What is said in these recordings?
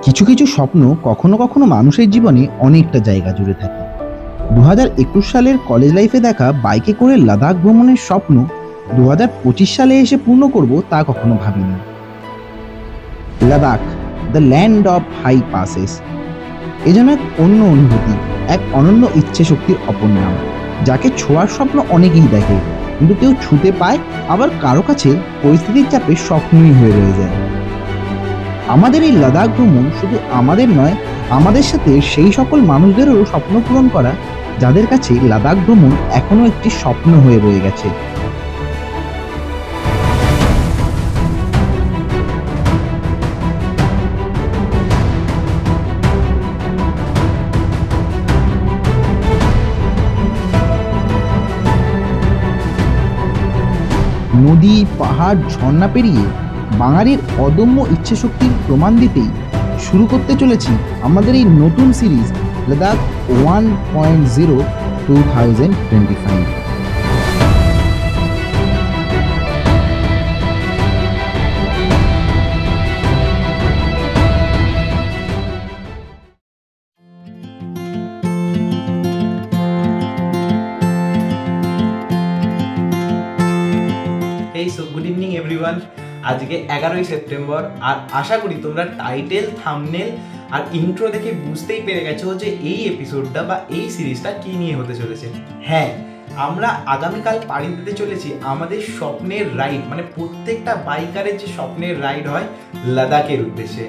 কিছু কিছু স্বপ্ন কখনো কখনো মানুষের জীবনে অনেকটা জায়গা জুড়ে থাকে। 2021 সালের কলেজ লাইফে দেখা বাইকে করে লাদাখ ভ্রমণের স্বপ্ন 2025 সালে এসে পূর্ণ করব তা কখনো ভাবিনি। Ladakh, the land of high passes, এ যেন এক অন্য অনুভূতি, এক অনন্য ইচ্ছে শক্তির অপর নাম, যাকে ছোঁয়ার স্বপ্ন অনেকেই দেখে, কিন্তু কেউ ছুতে পায়, আবার কারো কাছে পরিস্থিতির চাপে স্বপ্নই হয়ে রয়ে যায়। আমাদের এই লাদাখ ভ্রমণ শুধু আমাদের নয়, আমাদের সাথে সেই সকল মানুষদেরও স্বপ্ন পূরণ করা, যাদের কাছে লাদাখ ভ্রমণ এখনো একটি স্বপ্ন হয়ে রয়ে গেছে। নদী, পাহাড়, ঝর্ণা পেরিয়ে বাঙালির অদম্য ইচ্ছে শক্তির প্রমাণ দিতেই শুরু করতে চলেছি আমাদের এই নতুন series Ladakh 1.0 2025। Good evening everyone. আজকে 11ই সেপ্টেম্বর, আর আশা করি তোমরা টাইটেল, থাম্বনেল আর ইন্ট্রো দেখে বুঝতেই পেরে গেছো যে এই এপিসোডটা বা এই সিরিজটা কি নিয়ে হতে চলেছে। হ্যাঁ, আমরা আগামীকাল পাড়ি দিতে চলেছি আমাদের স্বপ্নের রাইড, মানে প্রত্যেকটা বাইকারের যে স্বপ্নের রাইড হয় লাদাখের উদ্দেশ্যে।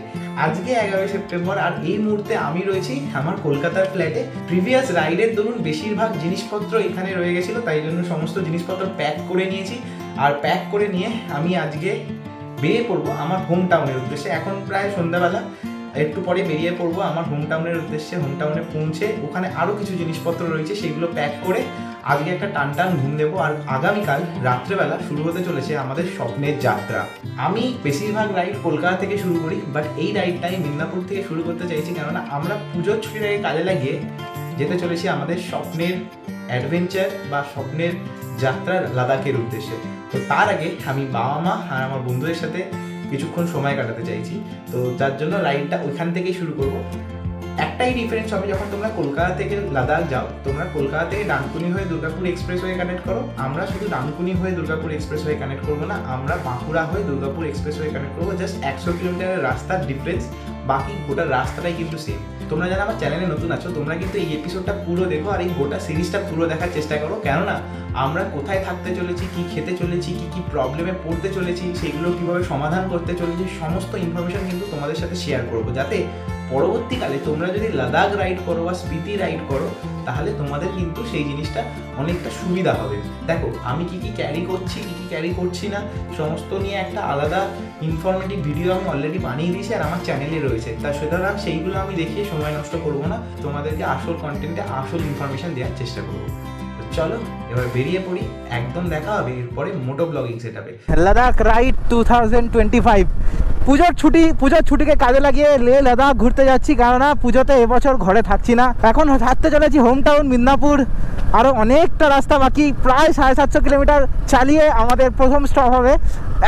আজকে 11ই সেপ্টেম্বর, আর এই মুহূর্তে আমি রয়েছি আমার কলকাতার ফ্ল্যাটে। প্রিভিয়াস রাইডের দরুন বেশিরভাগ জিনিসপত্র এখানে রয়ে গেছিলো, তাই জন্য সমস্ত জিনিসপত্র প্যাক করে নিয়েছি। আর প্যাক করে নিয়ে আমি আজকে বেরিয়ে পড়বো আমার হোম টাউনের উদ্দেশ্যে। এখন প্রায় সন্ধ্যাবেলা, একটু পরে বেরিয়ে পড়বো আমার হোম টাউনের উদ্দেশ্যে। হোম টাউনে পৌঁছে ওখানে আরও কিছু জিনিসপত্র রয়েছে, সেগুলো প্যাক করে আজকে একটা টান ঘুম দেবো। আর আগামীকাল রাত্রেবেলা শুরু হতে চলেছে আমাদের স্বপ্নের যাত্রা। আমি বেশিরভাগ রাইড কলকাতা থেকে শুরু করি, বাট এই রাইডটা আমি মিদনাপুর থেকে শুরু করতে চাইছি, কেননা আমরা পুজোর ছুটিটাকে কাজে লাগিয়ে যেতে চলেছি আমাদের স্বপ্নের অ্যাডভেঞ্চার বা স্বপ্নের যাত্রা লাদাখের উদ্দেশ্যে। তো তার আগে আমি বাবা মা আর আমার বন্ধুদের সাথে কিছুক্ষণ সময় কাটাতে চাইছি, তো যার জন্য রাইডটা ওইখান থেকেই শুরু করব। একটাই ডিফারেন্স হবে, যখন তোমরা কলকাতা থেকে লাদাখ যাও, তোমরা কলকাতা থেকে ডানকুনি হয়ে দুর্গাপুর এক্সপ্রেস হয়ে কানেক্ট করো। আমরা শুধু ডানকুনি হয়ে দুর্গাপুর এক্সপ্রেস হয়ে কানেক্ট করবো না, আমরা বাঁকুড়া হয়ে দুর্গাপুর এক্সপ্রেস হয়ে কানেক্ট করবো। জাস্ট 100 কিলোমিটারের রাস্তার ডিফারেন্স, বাকি গোটা রাস্তাটাই কিন্তু সেম। তোমরা যারা আমার চ্যানেলে নতুন আছো, তোমরা কিন্তু এই এপিসোডটা পুরো দেখো আর এই গোটা সিরিজটা পুরো দেখার চেষ্টা করো, কেননা আমরা কোথায় থাকতে চলেছি, কি খেতে চলেছি, কি প্রবলেমে পড়তে চলেছি, সেগুলো কিভাবে সমাধান করতে চলেছি, সমস্ত ইনফরমেশন কিন্তু তোমাদের সাথে শেয়ার করবো, যাতে পরবর্তীকালে তোমরা যদি লাদাখ রাইড করো বা স্পিতি রাইড করো, তাহলে তোমাদের কিন্তু সেই জিনিসটা অনেকটা সুবিধা হবে। দেখো, আমি কি ক্যারি করছি, কি ক্যারি করছি না, সমস্ত নিয়ে একটা আলাদা ইনফরমেটিভ ভিডিও আমি অলরেডি বানিয়ে দিয়েছি আর আমার চ্যানেলে রয়েছে। তা সুতরাং সেইগুলো আমি দেখিয়ে সময় নষ্ট করবো না, তোমাদেরকে আসল কন্টেন্টে আসল ইনফরমেশন দেওয়ার চেষ্টা করবো। চলো এবার বেরিয়ে পড়ি, একদম দেখা হবে এরপরে মোটো ব্লগিং সেটআপে। লাদাখ রাইড 2025। পুজোর ছুটিকে কাজে লাগিয়ে লে লাদাখ ঘুরতে যাচ্ছি, কেননা পুজোতে এবছর ঘরে থাকছি না। এখন থাকতে চলেছি হোম টাউন মিদনাপুর। আরও অনেকটা রাস্তা বাকি, প্রায় 750 কিলোমিটার চালিয়ে আমাদের প্রথম স্টপ হবে।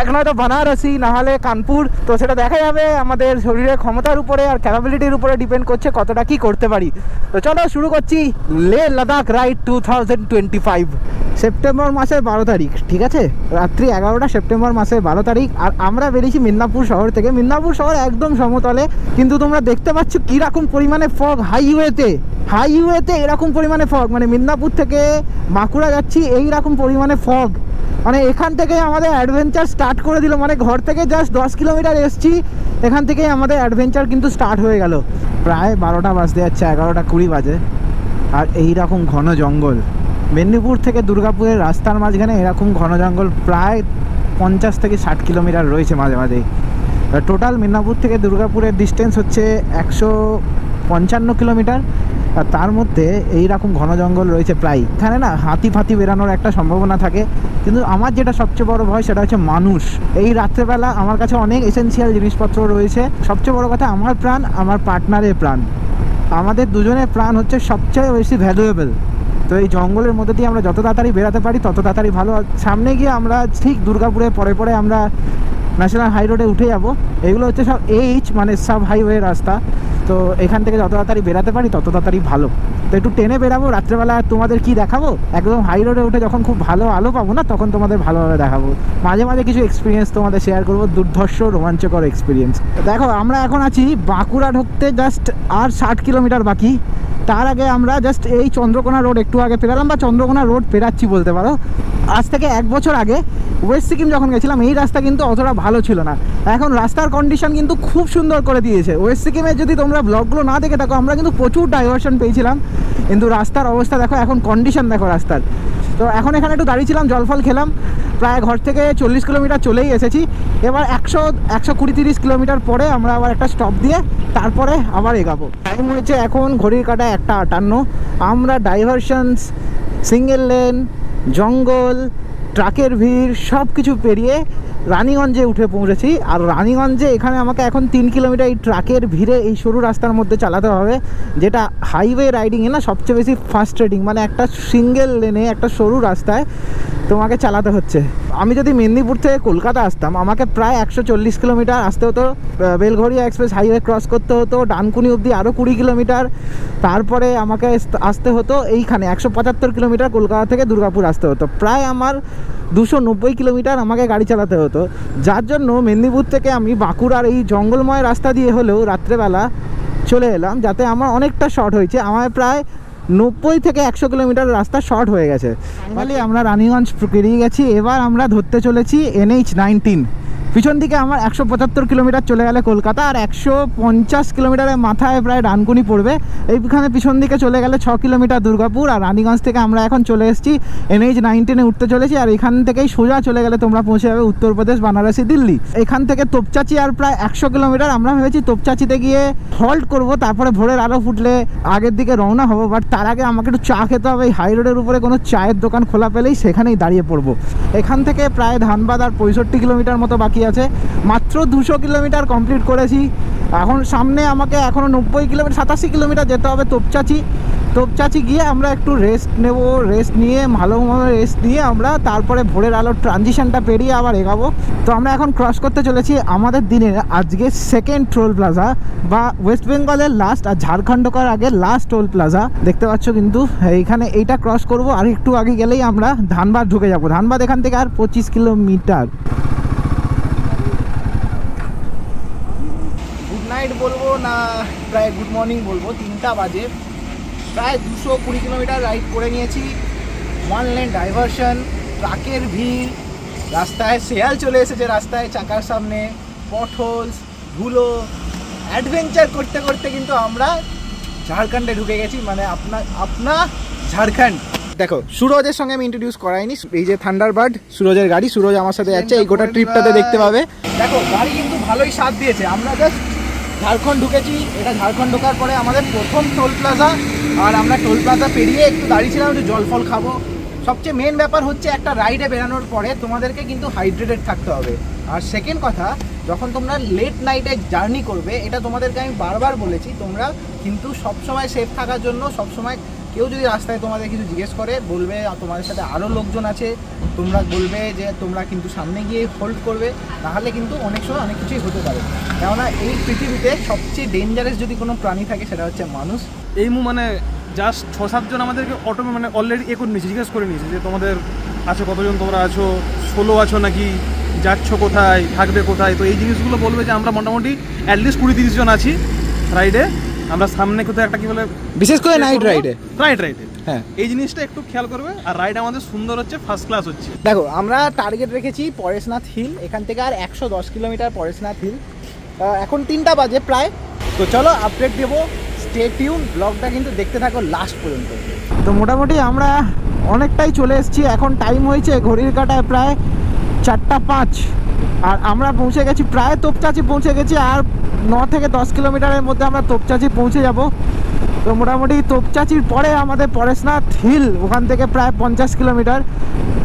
এক নয়তো বানারসি, নাহলে কানপুর। তো সেটা দেখা যাবে আমাদের শরীরের ক্ষমতার উপরে আর ক্যাপাবিলিটির উপরে ডিপেন্ড করছে কতটা কি করতে পারি। তো চলো শুরু করছি লে লাদাখ রাইড 2025। সেপ্টেম্বর মাসের 12 তারিখ, ঠিক আছে, রাত্রি 11টা, সেপ্টেম্বর মাসের 12 তারিখ। আর আমরা বেরিয়েছি মিদনাপুর শহর থেকে। মিদনাপুর শহর একদম সমতলে, কিন্তু তোমরা দেখতে পাচ্ছ কীরকম পরিমাণে ফগ হাইওয়েতে এরকম পরিমাণে ফগ, মানে মিদনাপুর থেকে বাঁকুড়া যাচ্ছি এইরকম পরিমাণে ফগ। মানে এখান থেকে আমাদের অ্যাডভেঞ্চার স্টার্ট করে দিল, মানে ঘর থেকে জাস্ট 10 কিলোমিটার এসছি, এখান থেকেই আমাদের অ্যাডভেঞ্চার কিন্তু স্টার্ট হয়ে গেল। প্রায় 12টা বাজতে যাচ্ছে, 11টা 20 বাজে, আর এইরকম ঘন জঙ্গল। মেদিনীপুর থেকে দুর্গাপুরের রাস্তার মাঝখানে এরকম ঘন জঙ্গল প্রায় 50 থেকে 60 কিলোমিটার রয়েছে মাঝে মাঝে। টোটাল মিদনাপুর থেকে দুর্গাপুরের ডিস্টেন্স হচ্ছে 155 কিলোমিটার, আর তার মধ্যে এইরকম ঘন জঙ্গল রয়েছে প্রায়। এখানে না হাতি ফাতি বেরানোর একটা সম্ভাবনা থাকে, কিন্তু আমার যেটা সবচেয়ে বড় ভয় সেটা হচ্ছে মানুষ। এই রাত্রেবেলা আমার কাছে অনেক এসেন্সিয়াল জিনিসপত্র রয়েছে। সবচেয়ে বড় কথা, আমার প্রাণ, আমার পার্টনারের প্রাণ, আমাদের দুজনের প্রাণ হচ্ছে সবচেয়ে বেশি ভ্যালুয়েবল। তো এই জঙ্গলের মধ্যে দিয়ে আমরা যত তাড়াতাড়ি বেরাতে পারি তত তাড়াতাড়ি ভালো। সামনে গিয়ে আমরা ঠিক দুর্গাপুরে পরে আমরা ন্যাশনাল হাই রোডে উঠে যাব। এগুলো হচ্ছে সব মানে সাব হাইওয়ে রাস্তা। তো এখান থেকে যত তাড়াতাড়ি বেরাতে পারি তত তাড়াতাড়ি ভালো। তো একটু ট্রেনে বেরাবো রাত্রেবেলা, তোমাদের কি দেখাবো, একদম হাই রোডে উঠে যখন খুব ভালো আলো পাবো না তখন তোমাদের ভালোভাবে দেখাবো। মাঝে মাঝে কিছু এক্সপিরিয়েন্স তোমাদের শেয়ার করবো, দুর্ধর্ষ রোমাঞ্চকর এক্সপিরিয়েন্স। দেখো আমরা এখন আছি বাঁকুড়া ঢুকতে জাস্ট আর 60 কিলোমিটার বাকি। তার আগে আমরা জাস্ট এই চন্দ্রকোনা রোড একটু আগে পেরালাম, বা চন্দ্রকোনা রোড পেরাচ্ছি বলতে পারো। আজ থেকে 1 বছর আগে ওয়েস্ট সিকিম যখন গেছিলাম এই রাস্তা কিন্তু অতটা ভালো ছিল না। এখন রাস্তার কন্ডিশন কিন্তু খুব সুন্দর করে দিয়েছে। ওয়েস্ট সিকিমে যদি তোমরা ব্লগগুলো না দেখে থাকো, আমরা কিন্তু প্রচুর ডাইভারশন পেয়েছিলাম, কিন্তু রাস্তার অবস্থা দেখো, এখন কন্ডিশন দেখো রাস্তার। তো এখন এখানে একটু দাঁড়িয়েছিলাম, জলফল খেলাম। প্রায় ঘর থেকে 40 কিলোমিটার চলেই এসেছি। এবার 120-130 কিলোমিটার পরে আমরা আবার একটা স্টপ দিয়ে তারপরে আবার এগাবো। টাইম হয়েছে এখন ঘড়ির কাঁটায় 1:58। আমরা ডাইভারশনস, সিঙ্গেল লেন, জঙ্গল, ট্রাকের ভিড় সব কিছু পেরিয়ে রানীগঞ্জে উঠে পৌঁছেছি। আর রানীগঞ্জে এখানে আমাকে এখন 3 কিলোমিটার এই ট্রাকের ভিড়ে এই সরু রাস্তার মধ্যে চালাতে হবে, যেটা হাইওয়ে রাইডিংয়ে না সবচেয়ে বেশি ফার্স্ট্রেটিং। মানে একটা সিঙ্গেল লেনে একটা সরু রাস্তায় তোমাকে চালাতে হচ্ছে। আমি যদি মেদিনীপুর থেকে কলকাতা আসতাম আমাকে প্রায় 140 কিলোমিটার আসতে হতো, বেলঘরিয়া এক্সপ্রেস হাইওয়ে ক্রস করতে হতো, ডানকুনি অবধি আরও 20 কিলোমিটার, তারপরে আমাকে আসতে হতো এইখানে 175 কিলোমিটার কলকাতা থেকে দুর্গাপুর আসতে হতো। প্রায় আমার 290 কিলোমিটার আমাকে গাড়ি চালাতে হতো, যার জন্য মেদিনীপুর থেকে আমি বাঁকুড়ার এই জঙ্গলময় রাস্তা দিয়ে হলেও রাত্রেবেলা চলে এলাম, যাতে আমার অনেকটা শর্ট হয়েছে। আমার প্রায় 90 থেকে 100 কিলোমিটার রাস্তা শর্ট হয়ে গেছে। ফাইনালি আমরা রানীগঞ্জ পেরিয়ে গেছি। এবার আমরা ধরতে চলেছি NH-19। পিছন দিকে আমার 175 কিলোমিটার চলে গেলে কলকাতা, আর 150 কিলোমিটারের মাথায় প্রায় ডানকুনি পড়বে। এইখানে পিছন দিকে চলে গেলে 6 কিলোমিটার দুর্গাপুর। আর রানীগঞ্জ থেকে আমরা এখন চলে এসেছি NH-19-এ উঠতে চলেছি। আর এখান থেকেই সোজা চলে গেলে তোমরা পৌঁছে যাবে উত্তরপ্রদেশ, বানারসি, দিল্লি। এখান থেকে তোপচাচি আর প্রায় 100 কিলোমিটার। আমরা ভেবেছি তোপচাচিতে গিয়ে হল্ট করব, তারপরে ভোরের আলো ফুটলে আগের দিকে রওনা হবো। বাট তার আগে আমাকে একটু চা খেতে হবে। এই হাই রোডের উপরে কোনো চায়ের দোকান খোলা পেলেই সেখানেই দাঁড়িয়ে পড়বো। এখান থেকে প্রায় ধানবাদ আর 65 কিলোমিটার মতো বাকি আছে। মাত্র 200 কিলোমিটার কমপ্লিট করেছি। এখন সামনে আমাকে এখনও 90 কিলোমিটার 87 কিলোমিটার যেতে হবে তোপচাচি গিয়ে আমরা একটু রেস্ট নেব। রেস্ট নিয়ে ভালোভাবে রেস্ট নিয়ে আমরা তারপরে ভোরের আলোর ট্রানজিশনটা পেরিয়ে আবার এগাবো। তো আমরা এখন ক্রস করতে চলেছি আমাদের দিনের আজকে সেকেন্ড টোল প্লাজা, বা ওয়েস্ট বেঙ্গলের লাস্ট আর ঝাড়খণ্ডকার আগে লাস্ট টোল প্লাজা দেখতে পাচ্ছ। কিন্তু এইখানে এইটা ক্রস করব, আর একটু আগে গেলেই আমরা ধানবাদ ঢুকে যাব। ধানবাদ এখান থেকে আর 25 কিলোমিটার। গুড নাইট বলবো না প্রায় গুড মর্নিং বলবো, 3টা বাজে। প্রায় 220 কিলোমিটার রাইড করে নিয়েছি। 1 লেন ডাইভারশন, ট্রাকের ভিড়, রাস্তায় শেয়াল চলে এসেছে, রাস্তায় চাকার সামনে পটহোলস, ধুলো, অ্যাডভেঞ্চার করতে করতে কিন্তু আমরা ঝাড়খণ্ডে ঢুকে গেছি। মানে আপনা ঝাড়খণ্ড। দেখো সুরজের সঙ্গে আমি ইন্ট্রোডিউস করাইনি, এই যে থান্ডারবার্ড সুরজের গাড়ি, সুরজ আমার সাথে যাচ্ছে। এই গোটা ট্রিপটাতে দেখতে পাবে। দেখো গাড়ি কিন্তু ভালোই সাথ দিয়েছে। আমরা জাস্ট ঝাড়খণ্ড ঢুকেছি। এটা ঝাড়খণ্ড ঢোকার পরে আমাদের প্রথম টোল প্লাজা। আর আমরা টোল প্লাজা পেরিয়ে একটু দাঁড়িয়েছিলাম, একটু জল ফল খাবো। সবচেয়ে মেন ব্যাপার হচ্ছে একটা রাইডে বেরানোর পরে তোমাদেরকে কিন্তু হাইড্রেটেড থাকতে হবে। আর সেকেন্ড কথা, যখন তোমরা লেট নাইটে জার্নি করবে, এটা তোমাদেরকে আমি বারবার বলেছি, তোমরা কিন্তু সবসময় সেফ থাকার জন্য সবসময় কেউ যদি রাস্তায় তোমাদের কিছু জিজ্ঞেস করে বলবে তোমাদের সাথে আরও লোকজন আছে, তোমরা বলবে যে তোমরা কিন্তু সামনে গিয়ে হোল্ড করবে, তাহলে কিন্তু অনেক সময় অনেক কিছুই হতে পারে। কেননা এই পৃথিবীতে সবচেয়ে ডেঞ্জারাস যদি কোনো প্রাণী থাকে সেটা হচ্ছে মানুষ। এই মানে জাস্ট 6-7 জন আমাদেরকে মানে অলরেডি করে নিয়েছে, জিজ্ঞেস করে নিয়েছে যে তোমাদের আছো কতজন, তোমরা আছো, সোলো আছো নাকি, যাচ্ছ কোথায়, থাকবে কোথায়। তো এই জিনিসগুলো বলবে যে আমরা মোটামুটি অ্যাটলিস্ট 20-30 জন আছি রাইডে। আমরা সামনে কোথাও একটা কি বলে, বিশেষ করে নাইট রাইডে হ্যাঁ, এই জিনিসটা একটু খেয়াল করবে। আর রাইড আমাদের সুন্দর হচ্ছে, ফার্স্ট ক্লাস হচ্ছে। দেখো আমরা টার্গেট রেখেছি পরেশনাথ হিল, এখান থেকে আর 110 কিলোমিটার পরেশনাথ হিল। এখন 3টা বাজে প্রায়। তো চলো আপডেট দেবো, স্টে টিউন, ব্লগটা কিন্তু দেখতে থাকো লাস্ট পর্যন্ত। তো মোটামুটি আমরা অনেকটাই চলে এসেছি। এখন টাইম হয়েছে ঘড়ির কাঁটায় প্রায় 4:05। আর আমরা পৌঁছে গেছি প্রায় তোপচাচি পৌঁছে গেছি। আর 9 থেকে 10 কিলোমিটারের মধ্যে আমরা তোপচাচি পৌঁছে যাব। তো মোটামুটি তোপচাচির পরে আমাদের পরেশনাথ হিল, ওখান থেকে প্রায় 50 কিলোমিটার।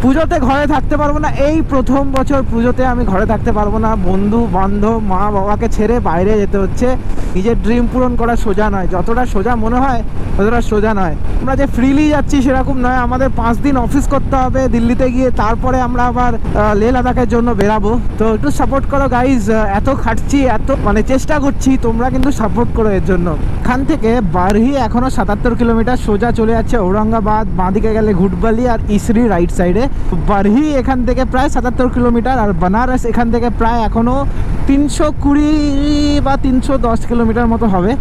পুজোতে ঘরে থাকতে পারবো না, এই প্রথম বছর পুজোতে আমি ঘরে থাকতে পারবো না। বন্ধু বান্ধব মা বাবাকে ছেড়ে বাইরে যেতে হচ্ছে। নিজের ড্রিম পূরণ করা সোজা নয়, যতটা সোজা মনে হয় অতটা সোজা নয়। আমরা যে ফ্রিলি যাচ্ছি সেরকম নয়, আমাদের 5 দিন অফিস করতে হবে দিল্লিতে গিয়ে, তারপরে আমরা আবার লেহ লাদাখের জন্য বেরাবো। তো একটু সাপোর্ট করো গাইজ, এত খাটছি, এত মানে চেষ্টা করছি, তোমরা কিন্তু সাপোর্ট করো এর জন্য। এখান থেকে বারহি এখনো 77 কিলোমিটার সোজা চলে যাচ্ছে ঔরঙ্গাবাদ, বাঁদিকে গেলে ঘুটবালি আর ইসরি রাইট সাইডে। বারহি এখান থেকে প্রায় 77 কিলোমিটার, আর বানারস এখান থেকে প্রায় এখনো 320 বা 310 কিলোমিটার মতো হবে।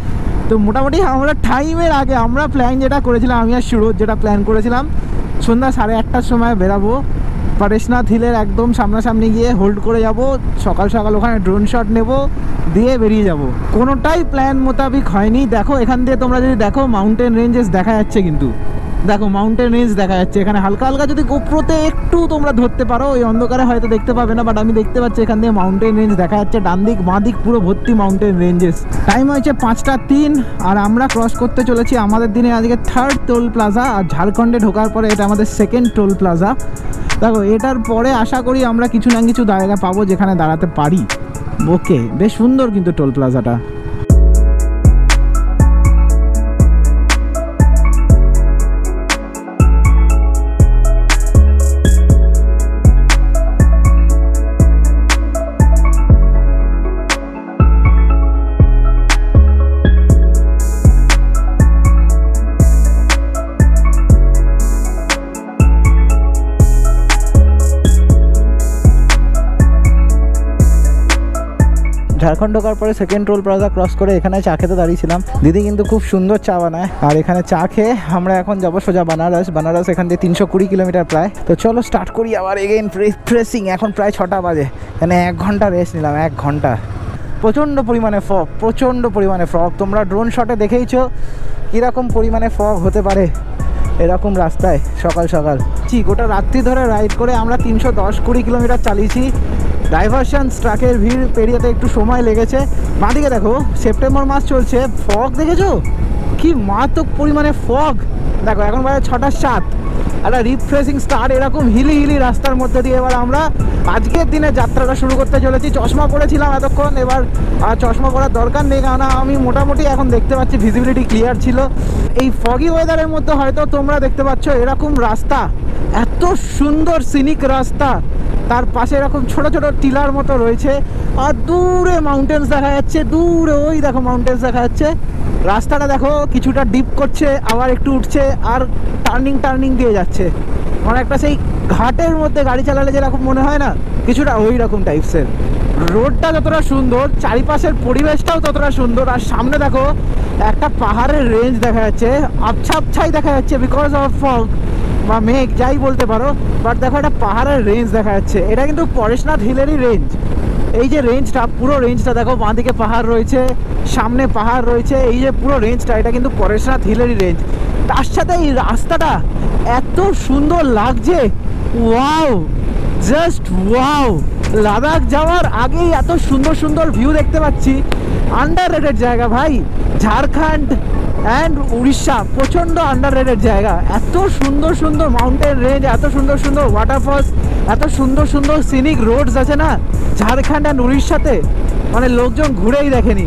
তো মোটামুটি আমরা টাইমের আগে আমরা প্ল্যান যেটা করেছিলাম, আমি আর সুরজ যেটা প্ল্যান করেছিলাম, সন্ধ্যা 8:30টার সময় বেরাবো, পরেশনাথ হিলের একদম সামনাসামনি গিয়ে হোল্ড করে যাব, সকাল সকাল ওখানে ড্রোন শট নেব, দিয়ে বেরিয়ে যাব। কোনোটাই প্ল্যান মোতাবিক হয়নি। দেখো এখান দিয়ে তোমরা যদি দেখো মাউন্টেন রেঞ্জেস দেখা যাচ্ছে, কিন্তু দেখো মাউন্টেন রেঞ্জ দেখা যাচ্ছে এখানে হালকা হালকা। যদি গোপ্রোতে একটু তোমরা ধরতে পারো, ওই অন্ধকারে হয়তো দেখতে পাবে না, বাট আমি দেখতে পাচ্ছি এখান দিয়ে মাউন্টেন রেঞ্জ দেখা যাচ্ছে, ডান দিক বাঁ দিক পুরো ভর্তি মাউন্টেন রেঞ্জেস। টাইম হয়েছে 5:03 আর আমরা ক্রস করতে চলেছি আমাদের দিনে আজকে 3rd টোল প্লাজা। আর ঝাড়খণ্ডে ঢোকার পরে এটা আমাদের 2nd টোল প্লাজা। দেখো এটার পরে আশা করি আমরা কিছু না কিছু জায়গা পাবো যেখানে দাঁড়াতে পারি। ওকে, বেশ সুন্দর কিন্তু টোল প্লাজাটা। ঝাড়খণ্ড ঢোকার পরে 2nd টোল প্লাজা ক্রস করে এখানে চা খেতে দাঁড়িয়েছিলাম। দিদি কিন্তু খুব সুন্দর চা বানায়, আর এখানে চা খেয়ে আমরা এখন যাবো সোজা বানারস। বানারস এখান দিয়ে 320 কিলোমিটার প্রায়। তো চলো স্টার্ট করি আবার এগেইন প্রেসিং। এখন প্রায় 6টা বাজে, মানে 1 ঘন্টা রেস্ট নিলাম, 1 ঘন্টা। প্রচণ্ড পরিমাণে ফগ, প্রচণ্ড পরিমাণে ফগ। তোমরা ড্রোন শটে দেখেইছো কীরকম পরিমাণে ফগ হতে পারে এরকম রাস্তায় সকাল সকাল। গোটা রাত্রি ধরে রাইড করে আমরা 310-20 কিলোমিটার চালিয়েছি। ডাইভারশন ট্রাকের ভিড় পেরিয়েতে একটু সময় লেগেছে। বাঁদিকে দেখো সেপ্টেম্বর মাস চলছে, ফগ দেখেছো কি মারাত্মক পরিমাণে ফগ। দেখো এখন বাজে 6:07, একটা রিফ্রেশিং স্টার্ট এরকম হিলি হিলি রাস্তার মধ্যে দিয়ে এবার আমরা আজকের দিনে যাত্রাটা শুরু করতে চলেছি। চশমা পরেছিলাম এতক্ষণ, এবার আর চশমা পরার দরকার নেই, কারণ আমি মোটামুটি এখন দেখতে পাচ্ছি, ভিজিবিলিটি ক্লিয়ার ছিল। এই ফগি ওয়েদারের মধ্যে হয়তো তোমরা দেখতে পাচ্ছ এরকম রাস্তা, এত সুন্দর সিনিক রাস্তা, তার পাশে এরকম ছোট ছোট টিলার মতো রয়েছে, আর দূরে মাউন্টেন্স দেখা যাচ্ছে, দূরে ওই দেখো মাউন্টেন্স দেখা যাচ্ছে। রাস্তাটা দেখো কিছুটা ডিপ করছে, আবার একটু উঠছে, আর টার্নিং দিয়ে যাচ্ছে, মানে একটা সেই ঘাটের মধ্যে গাড়ি চালালে যেরকম মনে হয় না, কিছুটা ওই রকম টাইপসের। রোডটা যতটা সুন্দর, চারিপাশের পরিবেশটাও ততটা সুন্দর। আর সামনে দেখো একটা পাহাড়ের রেঞ্জ দেখা যাচ্ছে, আবছা আবছাই দেখা যাচ্ছে বিকজ অফ ফগ বা মেঘ, যাই বলতে পারো। বাট দেখো একটা পাহাড়ের রেঞ্জ দেখা যাচ্ছে, এটা কিন্তু পরেশনাথ হিলেরই রেঞ্জ। এই যে রেঞ্জটা, পুরো রেঞ্জটা দেখো, বাঁদিকে পাহাড় রয়েছে, সামনে পাহাড় রয়েছে, এই যে পুরো রেঞ্জটা, এটা কিন্তু পরেশনাথ হিলেরই রেঞ্জ। তার সাথে এই রাস্তাটা এত সুন্দর লাগছে, ওয়াও, জাস্ট ওয়াও। লাদাখ যাওয়ার আগেই এত সুন্দর সুন্দর ভিউ দেখতে পাচ্ছি, আন্ডাররেটেড জায়গা ভাই। ঝাড়খণ্ড অ্যান্ড উড়িষ্যা প্রচণ্ড আন্ডাররেটেড জায়গা। এত সুন্দর সুন্দর মাউন্টেন রেঞ্জ, এত সুন্দর সুন্দর ওয়াটারফলস, এত সুন্দর সুন্দর সিনিক রোডস আছে না ঝাড়খণ্ড অ্যান্ড উড়িষ্যাতে, মানে লোকজন ঘুরেই দেখেনি।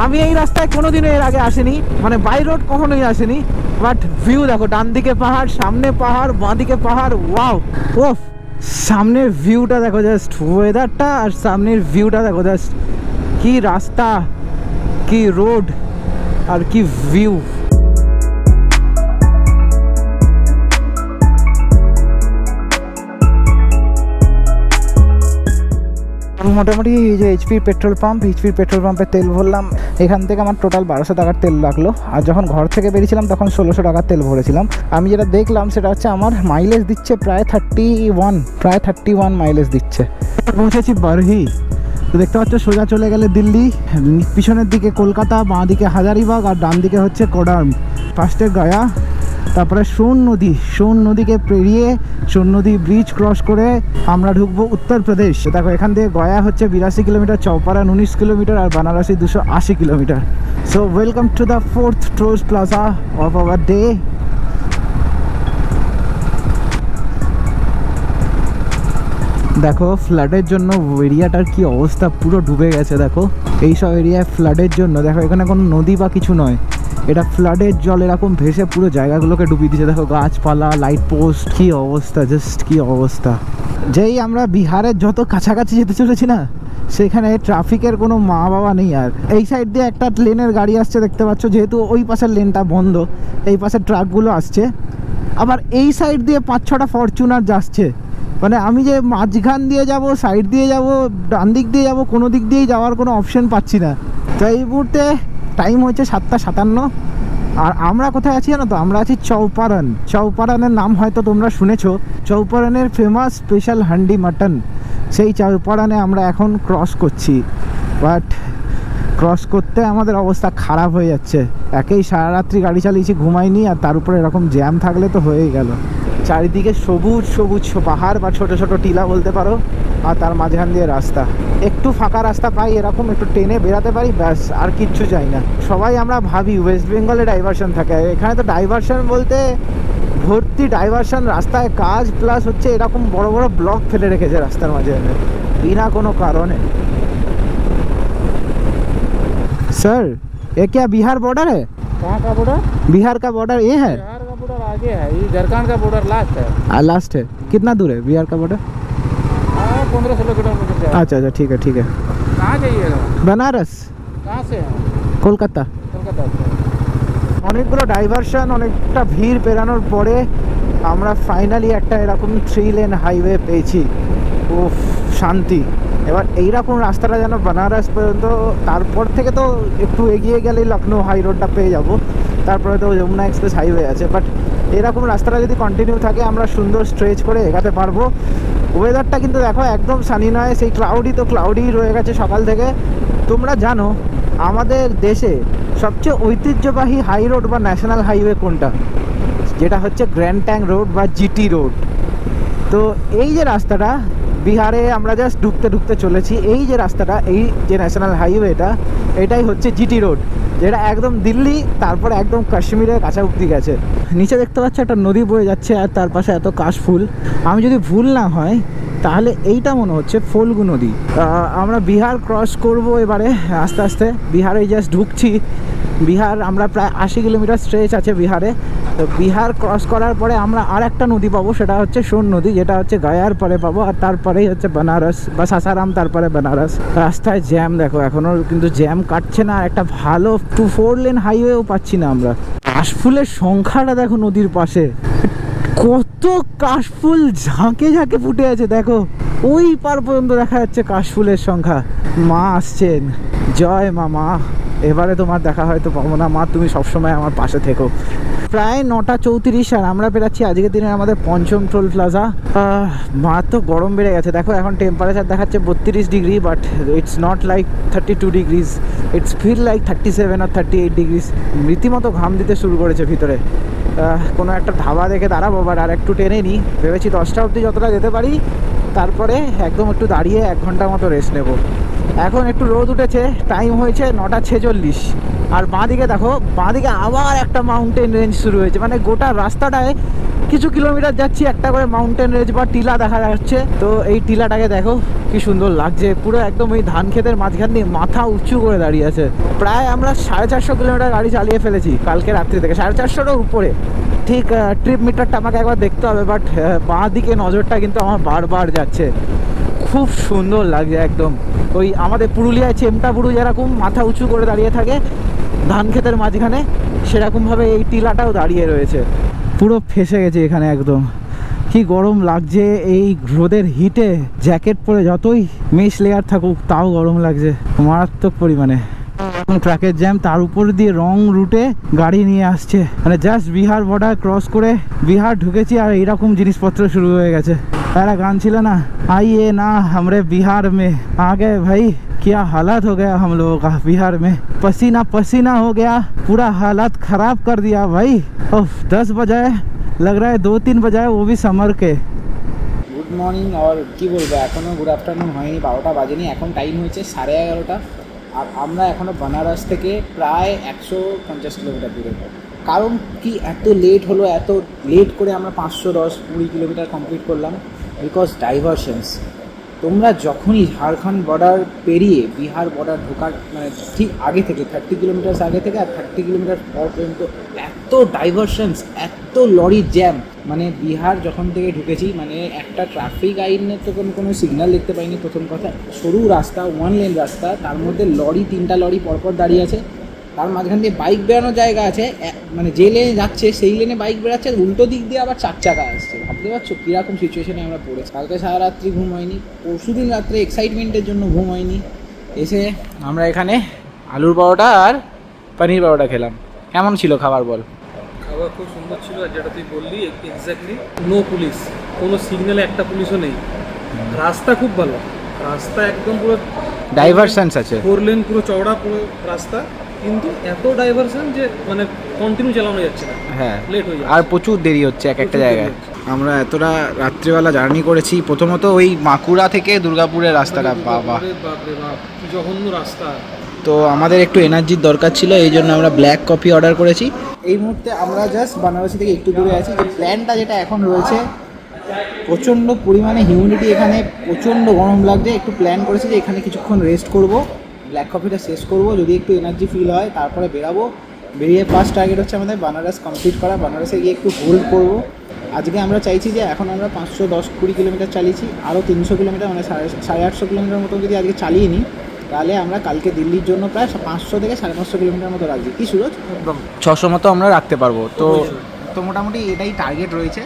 আমি এই রাস্তায় কোনোদিনও এর আগে আসিনি, মানে বাই রোড কখনোই আসিনি। বাট ভিউ দেখো, ডান দিকে পাহাড়, সামনে পাহাড়, বাঁ দিকে পাহাড়, ওয়াও। ওফ, সামনের ভিউটা দেখো, জাস্ট ওয়েদারটা আর সামনের ভিউটা দেখো, জাস্ট কি রাস্তা, কি রোড আর কি ভিউ। মোটামুটি এই যে এইচপির পেট্রোল পাম্পে তেল ভরলাম। এখান থেকে আমার টোটাল 1200 টাকার তেল লাগলো, আর যখন ঘর থেকে বেরিয়েছিলাম তখন 1600 টাকার তেল ভরেছিলাম। আমি যেটা দেখলাম সেটা হচ্ছে আমার মাইলেজ দিচ্ছে প্রায় 31 মাইলেজ দিচ্ছে। পৌঁছেছি বারহি। তো দেখতে পাচ্ছ সোজা চলে গেলে দিল্লি, পিছনের দিকে কলকাতা, বাঁ দিকে হাজারিবাগ, আর ডান দিকে হচ্ছে কোডার্ম, ফার্স্টে গয়া, তারপরে সোন নদীকে পেরিয়ে সোন নদী ব্রিজ ক্রস করে আমরা ঢুকবো উত্তরপ্রদেশ। দেখো এখান থেকে গয়া হচ্ছে 82 কিলোমিটার, চৌপাড়া 19 কিলোমিটার, আর Banarasi 280 kilometre. So welcome to the 4th toll plaza of our day. দেখো ফ্লাডের জন্য এরিয়াটার কি অবস্থা, পুরো ডুবে গেছে। দেখো এইসব এরিয়ায় ফ্লাডের জন্য, দেখো এখানে কোনো নদী বা কিছু নয়, এটা ফ্লাডের জল এরকম ভেসে পুরো জায়গাগুলোকে ডুবিয়ে দিয়েছে। দেখো গাছপালা, লাইট পোস্ট, কি অবস্থা, জাস্ট কি অবস্থা। যেই আমরা বিহারের যত কাছাকাছি যেতে চলেছি না, সেখানে ট্রাফিকের কোনো মা বাবা নেই। আর এই সাইড দিয়ে একটা লেনের গাড়ি আসছে দেখতে পাচ্ছ, যেহেতু ওই পাশের লেনটা বন্ধ, এই পাশের ট্রাকগুলো আসছে। আবার এই সাইড দিয়ে 5-6টা ফরচুনার যাচ্ছে। মানে আমি যে মাঝখান দিয়ে যাব, সাইড দিয়ে যাব, ডান দিক দিয়ে যাব, কোনো দিক দিয়েই যাওয়ার কোনো অপশন পাচ্ছি না। তো এই মুহূর্তে টাইম হচ্ছে 7:57। আর আমরা কোথায় আছি জানো তো? আমরা আছি চৌপারন। চৌপারনের নাম হয়তো তোমরা শুনেছো। চৌপারনের ফেমাস স্পেশাল হান্ডি মাটন, সেই চৌপারনে আমরা এখন ক্রস করছি। বাট ক্রস করতে আমাদের অবস্থা খারাপ হয়ে যাচ্ছে। একেই সারা রাত্রি গাড়ি চালিয়েছি, ঘুমাইনি, আর তার উপরে এরকম জ্যাম থাকলে তো হয়েই গেল। চারিদিকে সবুজ সবুজ পাহাড় বা ছোট ছোট টিলা বলতে পারো, আর তার মাঝখান দিয়ে রাস্তা। একটু ফাঁকা রাস্তা পাই, এরকম একটু টেনে বেরাতে পারি, ব্যাস, আর কিচ্ছু চাই না। সবাই আমরা ভাবি ওয়েস্ট বেঙ্গলে ডাইভারশন থাকে, এখানে তো ডাইভারশন বলতে ভর্তি ডাইভারশন, রাস্তায় কাজ প্লাস হচ্ছে এরকম বড় বড় ব্লক ফেলে রেখেছে রাস্তার মাঝে বিনা কোনো কারণে। सर ये क्या बिहार बॉर्डर है? कहाँ का बॉर्डर? बिहार का बॉर्डर ये है? बिहार का बॉर्डर आगे है, ये झारखंड का बॉर्डर लास्ट है। लास्ट है। कितना दूर है बिहार का बॉर्डर? 15-16 किलोमीटर से। अच्छा अच्छा, ठीक है ठीक है। कहाँ जाइएगा? बनारस। कहाँ से हैं? কলকাতা। कलकत्ता से। অনেকগুলো ডাইভারশন, অনেকটা ভিড় পেরানোর পরে আমরা ফাইনালি একটা এরকম 3 লেন হাইওয়ে পেয়েছি। ও শান্তি। এবার এইরকম রাস্তাটা যেন বেনারস পর্যন্ত, তারপর থেকে তো একটু এগিয়ে গেলেই লখনৌ হাই রোডটা পেয়ে যাব, তারপরে তো যমুনা এক্সপ্রেস হাইওয়ে আছে। বাট এরকম রাস্তাটা যদি কন্টিনিউ থাকে আমরা সুন্দর স্ট্রেচ করে এগাতে পারবো। ওয়েদারটা কিন্তু দেখো একদম সানি নয়, সেই ক্লাউডি তো ক্লাউডি রয়ে গেছে সকাল থেকে। তোমরা জানো আমাদের দেশে সবচেয়ে ঐতিহ্যবাহী হাই রোড বা ন্যাশনাল হাইওয়ে কোনটা? যেটা হচ্ছে গ্র্যান্ড ট্যাঙ্ক রোড বা জিটি রোড। তো এই যে রাস্তাটা বিহারে আমরা জাস্ট ঢুকতে ঢুকতে চলেছি, এই যে রাস্তাটা, এই যে ন্যাশনাল হাইওয়েটা, এটাই হচ্ছে জিটি রোড, যেটা একদম দিল্লি তারপরে একদম কাশ্মীরের কাছা অব্দি গেছে। নিচে দেখতে পাচ্ছ একটা নদী বয়ে যাচ্ছে, আর তার পাশে এত কাশফুল। আমি যদি ভুল না হয় তাহলে এইটা মনে হচ্ছে ফল্গু নদী। আমরা বিহার ক্রস করব এবারে আস্তে আস্তে। বিহারে জাস্ট ঢুকছি। বিহার আমরা প্রায় 80 কিলোমিটার স্ট্রেচ আছে বিহারে। তো বিহার ক্রস করার পরে আমরা আর একটা নদী পাবো, সেটা হচ্ছে সোন নদী, যেটা হচ্ছে গয়ার পরে পাবো, আর তারপরেই হচ্ছে বেনারস বা সাসারাম, তারপরে বেনারস। রাস্তায় জ্যাম দেখো, এখনও কিন্তু জ্যাম কাটছে না। একটা ভালো 4 লেন হাইওয়েও পাচ্ছি না আমরা। কাশফুলের সংখ্যাটা দেখো নদীর পাশে, কত কাশফুল ঝাঁকে ঝাঁকে ফুটে আছে দেখো, ওই পার পর্যন্ত দেখা যাচ্ছে কাশফুলের সংখ্যা। মা আসছেন, জয় মা। মা এবারে তোমার দেখা হয়তো পাবো না, মা তুমি সবসময় আমার পাশে থেকো। প্রায় 9:34 আর আমরা বেরাচ্ছি আজকের দিনে আমাদের পঞ্চম টোল প্লাজা। মা তো গরম বেড়ে গেছে দেখো, এখন টেম্পারেচার দেখাচ্ছে 32 degree, but it's not like 32 degrees, it's feel like 37 আর 38 ডিগ্রিজ। রীতিমতো ঘাম দিতে শুরু করেছে ভিতরে। কোনো একটা ধাবা দেখে দাঁড়াবো, বাট আর একটু টেনে নিই ভেবেছি 10টা অবধি যতটা যেতে পারি, তারপরে একদম একটু দাঁড়িয়ে 1 ঘন্টার মতো রেস্ট নেব। এখন একটু রোদ উঠেছে, টাইম হয়েছে 9:46। আর বাঁদিকে দেখো, বাঁদিকে আবার একটা মাউন্টেন রেঞ্জ শুরু হয়েছে। মানে গোটা রাস্তাটায় কিছু কিলোমিটার যাচ্ছি একটা করে মাউন্টেন রেঞ্জ বা টিলা দেখা যাচ্ছে। তো এই টিলাটাকে দেখো কি সুন্দর লাগছে, পুরো একদম ওই ধান ক্ষেতের মাঝখান দিয়ে মাথা উঁচু করে দাঁড়িয়ে আছে। প্রায় আমরা 450 কিলোমিটার গাড়ি চালিয়ে ফেলেছি কালকে রাত্রি থেকে, 450টার উপরে। ঠিক ট্রিপ মিটারটা আমাকে একবার দেখতে হবে, বাট বাঁ দিকে নজরটা কিন্তু আমার বারবার যাচ্ছে। খুব সুন্দর লাগছে একদম। ওই আমাদের পুরুলিয়ায় চেমটা বুড়ু যেরকম মাথা উঁচু করে দাঁড়িয়ে থাকে ধান ক্ষেতের মাঝখানে, সেরকমভাবে এই টিলাটাও দাঁড়িয়ে রয়েছে। পুরো ফেসে গেছে এখানে একদম। কি গরম লাগছে এই রোদের হিটে, জ্যাকেট পরে যতই মেশ লেয়ার থাকুক তাও গরম লাগছে মারাত্মক পরিমাণে। ট্রাকের জ্যাম, তার উপর দিয়ে রং রুটে গাড়ি নিয়ে আসছে। মানে জাস্ট বিহার বর্ডার ক্রস করে বিহার ঢুকেছি আর এইরকম জিনিসপত্র শুরু হয়ে গেছে। একটা গান ছিল না, आइए ना हमरे बिहार में आ गए भाई, क्या हालत हो गया हम लोगों का बिहार में, पसीना पसीना हो गया, पूरा हालत खराब कर दिया भाई। 10 बजाए लग रहा है 2-3 बजाए, वो भी समर के। গুড মর্নিং, আর কি বলবো, এখনও গুড আফটারনুন হয়নি, 12টা বাজেনি, এখন টাইম হয়েছে 11:30। আর আমরা এখনও বেনারস থেকে প্রায় 150 কিলোমিটার দূরে। কারণ কি এত লেট হলো, এত লেট করে আমরা 510-20 কিলোমিটার কমপ্লিট করলাম? বিকজ ডাইভারশনস। তোমরা যখনই ঝাড়খণ্ড বর্ডার পেরিয়ে বিহার বর্ডার ঢোকার মানে ঠিক আগে থেকে 30 কিলোমিটার আগে থেকে আর 30 কিলোমিটার পর পর্যন্ত এত ডাইভারশনস, এত লরি জ্যাম। মানে বিহার যখন থেকে ঢুকেছি মানে একটা ট্রাফিক আইনের তো কোনো সিগন্যাল দেখতে পাইনি। প্রথম কথা, সরু রাস্তা, 1 লেন রাস্তা, তার মধ্যে লরি 3টা লরি পরপর দাঁড়িয়ে আছে, তার মাঝখান দিয়ে বাইক বেরানোর জায়গা আছে, মানে যে লেনে যাচ্ছে সেই লেনে বাইক বেরাচ্ছে, উল্টো দিক দিয়ে আবার 4 চাকা আসছে। ভাবতে পারছো কীরকম সিচুয়েশনে আমরা পড়েছি। কালকে সারা রাত্রি ঘুম হয়নি, পরশুদিন রাত্রে এক্সাইটমেন্টের জন্য ঘুম হয়নি। এসে আমরা এখানে আলুর পরোটা আর পনির পরোটা খেলাম। কেমন ছিল খাবার বল? খাবার খুব সুন্দর ছিল, আর যেটা তুই বললি এক্স্যাক্টলি, নো পুলিশ, কোনো সিগন্যালে একটা পুলিশও নেই। রাস্তা খুব ভালো, রাস্তা একদম পুরো ডাইভারশনস আছে, 4 লেন পুরো চওড়া পুরো রাস্তা, কিন্তু এত ডাইভারশন যে মানে কন্টিনিউ চালানো যাচ্ছে না। হ্যাঁ, লেট হয়ে যাচ্ছে আর প্রচুর দেরি হচ্ছে এক একটা জায়গায়। আমরা এতটা রাত্রিবেলা জার্নি করেছি। প্রথমত ওই বাঁকুড়া থেকে দুর্গাপুরের রাস্তাটা, বাবা বাপরে বাপ কি জঘন্য রাস্তা। তো আমাদের একটু এনার্জির দরকার ছিল, এই জন্য আমরা ব্ল্যাক কফি অর্ডার করেছি। এই মুহূর্তে আমরা জাস্ট বানারসি থেকে একটু দূরে আছি। যে প্ল্যানটা যেটা এখন রয়েছে, প্রচণ্ড পরিমাণে হিউমিডিটি, এখানে প্রচণ্ড গরম লাগছে। একটু প্ল্যান করেছি যে এখানে কিছুক্ষণ রেস্ট করব, ব্ল্যাক কফিটা শেষ করব, যদি একটু এনার্জি ফিল হয় তারপরে বেরাবো। বেরিয়ে ফার্স্ট টার্গেট হচ্ছে আমাদের বানারস কমপ্লিট করা। বানারসে গিয়ে একটু হোল্ড করব। আজকে আমরা চাইছি যে এখন আমরা 510-20 কিলোমিটার চালিয়েছি, আরও 300 কিলোমিটার মানে 850 কিলোমিটার মতো যদি আজকে চালিয়ে নিই, তাহলে আমরা কালকে দিল্লির জন্য প্রায় 500 থেকে 550 কিলোমিটার মতো রাখছি। কি সুরজ? একদম 600 মতো আমরা রাখতে পারবো। তো মোটামুটি এটাই টার্গেট রয়েছে,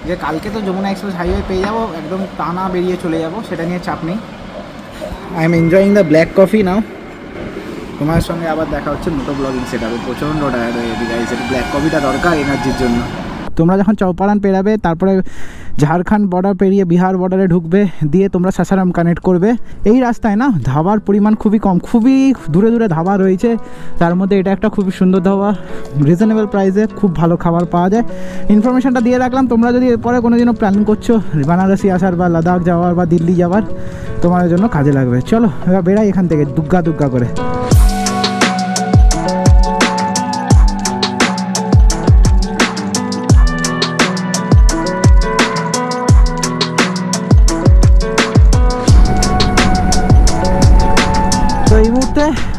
যে কালকে তো যমুনা এক্সপ্রেস হাইওয়ে পেয়ে যাবো, একদম টানা বেরিয়ে চলে যাব, সেটা নিয়ে চাপ নেই। I am enjoying the black coffee now. তোমার সঙ্গে আবার দেখা হচ্ছে মোটো ব্লগিং সেটআপে। প্রচণ্ড টায়ার্ড হয়ে গেছি গাইস, ব্ল্যাক কফিটা দরকার এনার্জির জন্য। তোমরা যখন চৌপাড়ান পেরাবে, তারপরে ঝাড়খণ্ড বর্ডার পেরিয়ে বিহার বর্ডারে ঢুকবে, দিয়ে তোমরা সাসারাম কানেক্ট করবে। এই রাস্তায় না ধাবার পরিমাণ খুবই কম, খুবই দূরে দূরে ধাবা রয়েছে। তার মধ্যে এটা একটা খুবই সুন্দর ধাবা, রিজনেবল প্রাইসে খুব ভালো খাবার পাওয়া যায়। ইনফরমেশনটা দিয়ে রাখলাম, তোমরা যদি এরপরে কোনো দিনও প্ল্যান করছো বানারসি আসার বা লাদাখ যাওয়ার বা দিল্লি যাওয়ার, তোমাদের জন্য কাজে লাগবে। চলো এবার বেরাই এখান থেকে দুগ্গা দুগ্গা করে।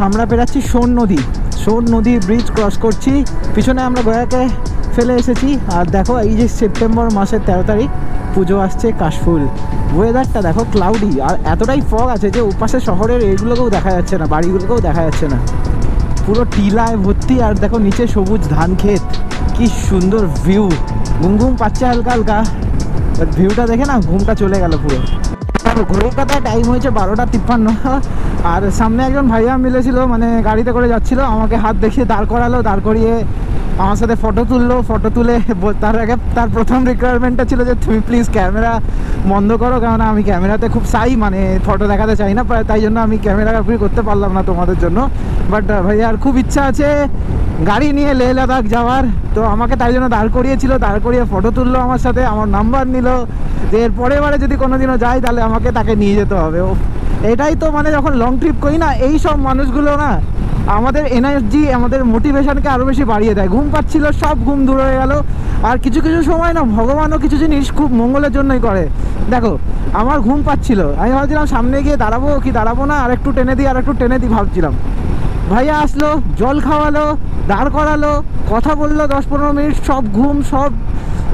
আমরা বেরাচ্ছি সোন নদী ব্রিজ ক্রস করছি। পিছনে আমরা গয়াকে ফেলে এসেছি। আর দেখো এই যে সেপ্টেম্বর মাসের 13 তারিখ পুজো আসছে, কাশফুল। ওয়েদারটা দেখো ক্লাউডি, আর এতটাই ফগ আছে যে ওপাশে শহরের এইগুলোকেও দেখা যাচ্ছে না, বাড়িগুলোকেও দেখা যাচ্ছে না, পুরো টিলায় ভর্তি। আর দেখো নিচে সবুজ ধান ক্ষেত, কি সুন্দর ভিউ। ঘুম পাচ্ছে হালকা হালকা, ভিউটা দেখে না ঘুমটা চলে গেল পুরো। ঘড়ির কাটায় টাইম হয়েছে 12:53। আর সামনে একজন ভাইয়া মিলেছিল, মানে গাড়িতে করে যাচ্ছিল, আমাকে হাত দেখিয়ে দাঁড় করালো, দাঁড় করিয়ে আমার সাথে ফটো তুললো। ফটো তুলে তার আগে তার প্রথম রিকোয়ারমেন্টটা ছিল যে তুমি প্লিজ ক্যামেরা বন্ধ করো, কেননা আমি ক্যামেরাতে খুব সাই, মানে ফটো দেখাতে চাই না, তাই জন্য আমি ক্যামেরা ক্যাপচার করতে পারলাম না তোমাদের জন্য। বাট ভাইয়ার খুব ইচ্ছা আছে গাড়ি নিয়ে লেহ লাদাখ যাওয়ার, তো আমাকে তাই জন্য দাঁড় করিয়েছিল, দাঁড় করিয়ে ফটো তুললো আমার সাথে, আমার নাম্বার নিল, যে এর পরের বারে যদি কোনোদিনও যাই তাহলে আমাকে তাকে নিয়ে যেতে হবে। এটাই তো মানে যখন লং ট্রিপ করি না, এই সব মানুষগুলো না আমাদের এনার্জি, আমাদের মোটিভেশনকে আরও বেশি বাড়িয়ে দেয়। ঘুম পাচ্ছিল, সব ঘুম দূর হয়ে গেল। আর কিছু কিছু সময় না ভগবানও কিছু জিনিস খুব মঙ্গলের জন্যই করে। দেখো আমার ঘুম পাচ্ছিল, আমি ভাবছিলাম সামনে গিয়ে দাঁড়াবো কি দাঁড়াবো না, আর একটু টেনে দিই ভাবছিলাম। ভাইয়া আসলো, জল খাওয়ালো, দাঁড় করালো, কথা বললো 10-15 মিনিট, সব ঘুম, সব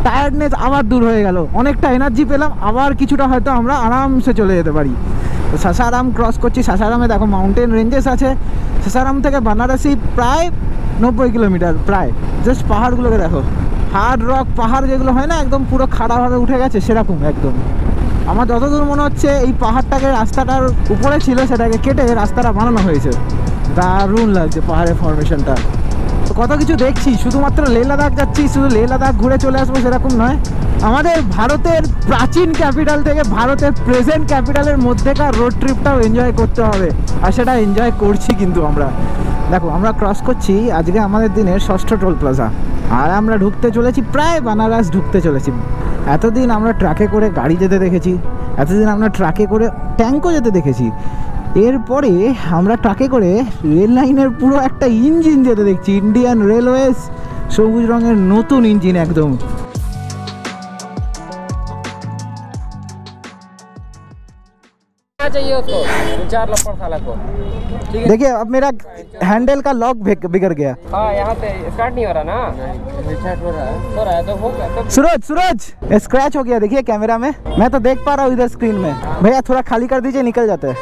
টায়ার্ডনেস আবার দূর হয়ে গেল। অনেকটা এনার্জি পেলাম, আবার কিছুটা হয়তো আমরা আরামসে চলে যেতে পারি। তো সাসারাম ক্রস করছি। সাসারামে দেখো মাউন্টেন রেঞ্জেস আছে। সাসারাম থেকে বানারসি প্রায় 90 কিলোমিটার, প্রায়। জাস্ট পাহাড়গুলোকে দেখো, হার্ড রক পাহাড় যেগুলো হয় না, একদম পুরো খাড়াভাবে উঠে গেছে সেরকম একদম। আমার যতদূর মনে হচ্ছে এই পাহাড়টাকে রাস্তাটার উপরে ছিল, সেটাকে কেটে রাস্তাটা বানানো হয়েছে। দারুণ লাগছে পাহাড়ের ফরমেশনটা। কত কিছু দেখছি, শুধুমাত্র লেহ লাদাখ যাচ্ছি, শুধু লেহ লাদাখ ঘুরে চলে আসবো সেরকম নয়। আমাদের ভারতের প্রাচীন ক্যাপিটাল থেকে ভারতের প্রেজেন্ট ক্যাপিটালের মধ্যেকার রোড ট্রিপটাও এনজয় করতে হবে, আর সেটা এনজয় করছি কিন্তু আমরা। দেখো আমরা ক্রস করছি আজকে আমাদের দিনের 6ষ্ঠ টোল প্লাজা, আর আমরা ঢুকতে চলেছি, প্রায় বানারস ঢুকতে চলেছি। এতদিন আমরা ট্রাকে করে গাড়ি যেতে দেখেছি, এতদিন আমরা ট্রাকে করে ট্যাঙ্কও যেতে দেখেছি, এরপরে আমরা ট্রাকে করে রেল লাইনের পুরো একটা ইঞ্জিন যেতে দেখছি, ইন্ডিয়ান রেলওয়েজ, সবুজ রঙের নতুন ইঞ্জিন একদম। चाहिए उसको 4 लपड़ साला को। ठीक है। देखिए अब मेरा हैंडल का लॉक बिगड़ गया। हाँ यहाँ से स्टार्ट नहीं हो रहा ना। स्टार्ट हो रहा है तो हो गया तो। सूरज स्क्रैच हो गया देखिए कैमरा में, मैं तो देख पा रहा हूँ इधर स्क्रीन में। भैया थोड़ा खाली कर दीजिए, निकल जाते हैं।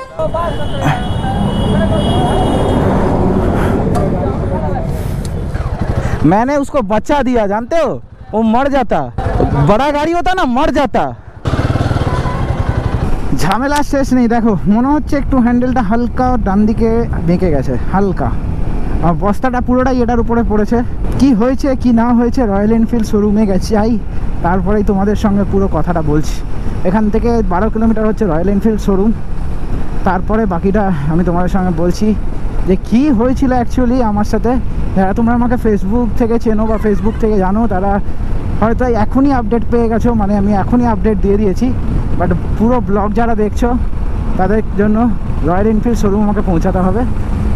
मैंने उसको बचा दिया, जानते हो, वो मर जाता, बड़ा गाड़ी होता ना मर जाता। ঝামেলা শেষ নেই। দেখো মনে হচ্ছে একটু হ্যান্ডেলটা হালকা ডান দিকে বেঁকে গেছে হালকা, আর বস্তাটা পুরোটাই এটার উপরে পড়েছে। কি হয়েছে কি না হয়েছে রয়্যাল এনফিল্ড শোরুমে গেছি তারপরেই তোমাদের সঙ্গে পুরো কথাটা বলছি। এখান থেকে 12 কিলোমিটার হচ্ছে রয়্যাল এনফিল্ড শোরুম, তারপরে বাকিটা আমি তোমাদের সঙ্গে বলছি যে কি হয়েছিল অ্যাকচুয়ালি আমার সাথে। যারা তোমরা আমাকে ফেসবুক থেকে চেনো বা ফেসবুক থেকে জানো তারা হয়তো এখনই আপডেট পেয়ে গেছো, মানে আমি এখনই আপডেট দিয়ে দিয়েছি। বাট পুরো ব্লগ যারা দেখছো তাদের জন্য রয়্যাল এনফিল্ড শোরুম আমাকে পৌঁছাতে হবে।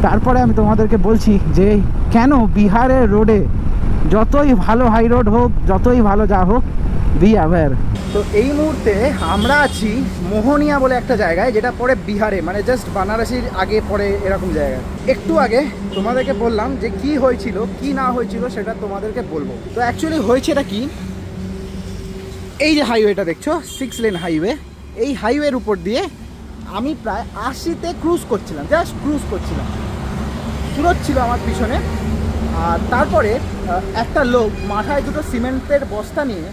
তারপরে আমি তোমাদেরকে বলছি যে কেন বিহারের রোডে যতই ভালো হাই রোড হোক, যতই ভালো যা হোক, বি অ্যাওয়্যার। তো এই মুহূর্তে আমরা আছি মোহনিয়া বলে একটা জায়গায়, যেটা পড়ে বিহারে, মানে জাস্ট বানারসির আগে পড়ে এরকম জায়গায়। একটু আগে তোমাদেরকে বললাম যে কি হয়েছিল কি না হয়েছিল সেটা তোমাদেরকে বলবো। তো অ্যাকচুয়ালি হয়েছেটা কি, এই যে হাইওয়েটা দেখছো 6 লেন হাইওয়ে, এই হাইওয়ের উপর দিয়ে আমি প্রায় 80-তে ক্রুজ করছিলাম, জাস্ট ক্রুজ করছিলাম। সুরজ ছিল আমার পিছনে, আর তারপরে একটা লোক মাথায় দুটো সিমেন্টের বস্তা নিয়ে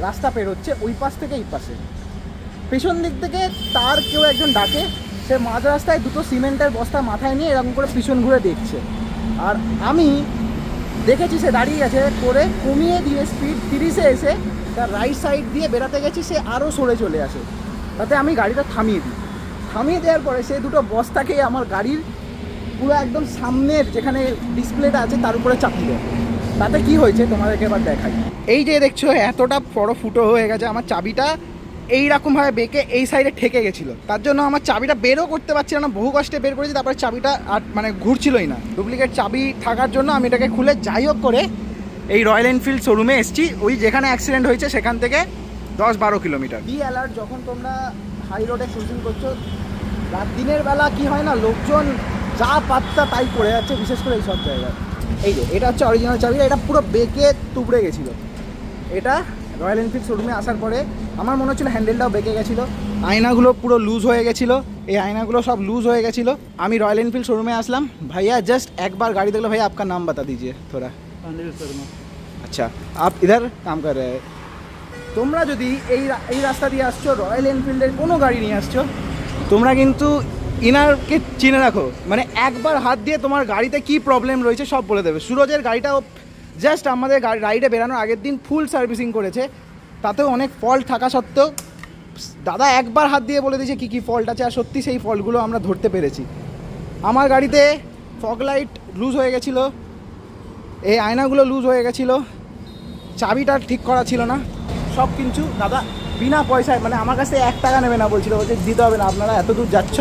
রাস্তা পেরোচ্ছে ওই পাশ থেকে এই পাশে। পেছন দিক থেকে তার কেউ একজন ডাকে, সে মাঝ রাস্তায় দুটো সিমেন্টের বস্তা মাথায় নিয়ে এরকম করে পিছন ঘুরে দেখছে। আর আমি দেখেছি সে দাঁড়িয়ে গেছে, করে কমিয়ে দিয়ে স্পিড 30-এ এসে তার রাইট সাইড দিয়ে বেরাতে গেছি, সে আরও সরে চলে আসে। তাতে আমি গাড়িটা থামিয়ে দিই। থামিয়ে দেওয়ার পরে সে দুটো বস্তাকে আমার গাড়ির পুরো একদম সামনের যেখানে ডিসপ্লেটা আছে তার উপরে চাপিয়ে দেয়। তাতে কি হয়েছে তোমাদেরকে এবার দেখাই। এই যে দেখছো এতটা বড় ফুটো হয়ে গেছে, আমার চাবিটা এইরকমভাবে বেঁকে এই সাইডে ঠেকে গেছিলো, তার জন্য আমার চাবিটা বেরও করতে পারছিল না, বহু কষ্টে বের করেছি। তারপরে চাবিটা আর মানে ঘুরছিলই না, ডুপ্লিকেট চাবি থাকার জন্য আমি এটাকে খুলে যাই হোক করে এই রয়্যাল এনফিল্ড শোরুমে এসেছি। ওই যেখানে অ্যাক্সিডেন্ট হয়েছে সেখান থেকে 10-12 কিলোমিটার। বি অ্যালার্ট, যখন তোমরা হাই রোডে ক্রুজিং করছো রাত দিনের বেলা কি হয় না, লোকজন যা পাত্তা তাই করে যাচ্ছে, বিশেষ করে এই সব জায়গায়। এই যে এটা হচ্ছে অরিজিনাল চাবি, এটা পুরো বেঁকে তুবড়ে গেছিলো। এটা রয়্যাল এনফিল্ড শোরুমে আসার পরে আমার মনে হচ্ছিলো হ্যান্ডেলটাও বেঁকে গেছিলো, আয়নাগুলো পুরো লুজ হয়ে গেছিলো, এই আয়নাগুলো সব লুজ হয়ে গেছিলো। আমি রয়্যাল এনফিল্ড শোরুমে আসলাম, ভাইয়া জাস্ট একবার গাড়ি দেখলো, ভাইয়া आपका नाम बता दीजिए थोड़ा। अनिल शर्मा। अच्छा, आप इधर काम कर रहे हैं। তোমরা যদি এই রাস্তা দিয়ে আসছো, রয়্যাল এনফিল্ডের কোনো গাড়ি নিয়ে আসছো, তোমরা কিন্তু ইনারকে চিনে রাখো, মানে একবার হাত দিয়ে তোমার গাড়িতে কি প্রবলেম রয়েছে সব বলে দেবে। সুরজের গাড়িটাও জাস্ট আমাদের রাইডে বেরানোর আগের দিন ফুল সার্ভিসিং করেছে, তাতেও অনেক ফল্ট থাকা সত্ত্বেও দাদা একবার হাত দিয়ে বলে দিয়েছে কী কী ফল্ট আছে, আর সত্যি সেই ফল্টগুলো আমরা ধরতে পেরেছি। আমার গাড়িতে ফগ লাইট লুজ হয়ে গেছিলো, এই আয়নাগুলো লুজ হয়ে গেছিলো, চাবিটা ঠিক করা ছিল না, সব কিছু দাদা বিনা পয়সায়, মানে আমার কাছে 1 টাকা নেবে না, বলছিল বলছে দিতে হবে না, আপনারা এত দূর যাচ্ছ,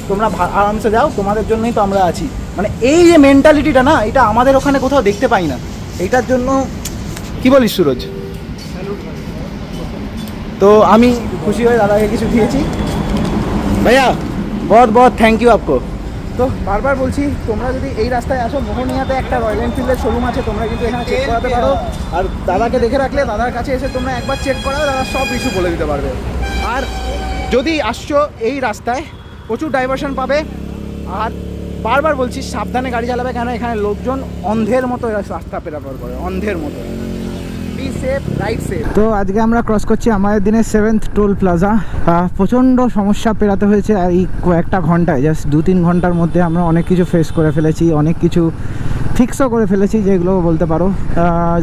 তোমরা আরামসে যাও, তোমাদের জন্যই তো আমরা আছি। মানে এই যে মেন্টালিটিটা না, এটা আমাদের ওখানে কোথাও দেখতে পাই না। এইটার জন্য কি বলিস সুরজ? তো আমি খুশি হয়ে দাদাকে কিছু দিয়েছি। ভাইয়া বহুত বহুত থ্যাংক ইউ আপকো। তো বারবার বলছি, তোমরা যদি এই রাস্তায় আসো, মোহনিয়াতে একটা রয়্যাল এনফিল্ডের শোরুম আছে, তোমরা কিন্তু এখানে চেক করাতে পারো। আর দাদাকে দেখে রাখলে দাদার কাছে এসে তোমরা একবার চেক করাবে, দাদা সব ইস্যু বলে দিতে পারবে। আর যদি আসছো এই রাস্তায় প্রচুর ডাইভারশন পাবে, আর বারবার বলছি সাবধানে গাড়ি চালাবে, কেন এখানে লোকজন অন্ধের মতো রাস্তা পেরাপার করে, অন্ধের মতো। Be safe, ride safe. তো আজকে আমরা ক্রস করছি আমাদের দিনের 7th টোল প্লাজা। প্রচণ্ড সমস্যা পেরাতে হয়েছে এই কয়েকটা ঘন্টায়, জাস্ট 2-3 ঘন্টার মধ্যে আমরা অনেক কিছু ফেস করে ফেলেছি, অনেক কিছু ফিক্সও করে ফেলেছি, যেগুলো বলতে পারো।